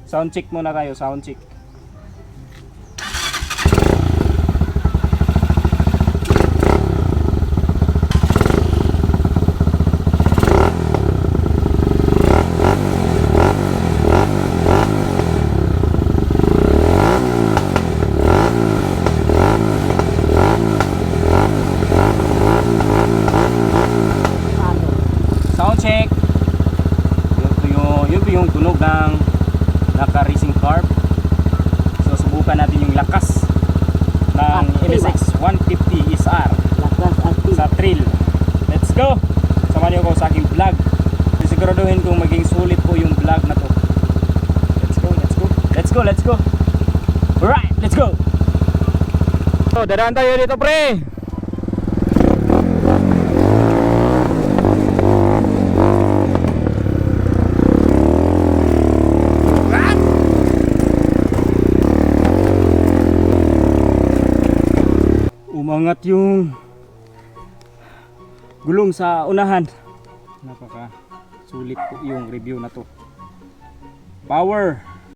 Sound check muna kayo, sound check. Sound check. Yun po yung tunog ng naka-racing carb. So subukan natin yung lakas ng MSX 150 SR sa trail. Let's go! Samahan niyo ko sa aking vlog. Siguraduhin kong maging sulit po yung vlog na to. Let's go, let's go. Let's go, let's go. Alright, let's go! So, dadaan tayo dito, pre! Umangat yung gulong sa unahan. Napaka sulit po yung review na to. Power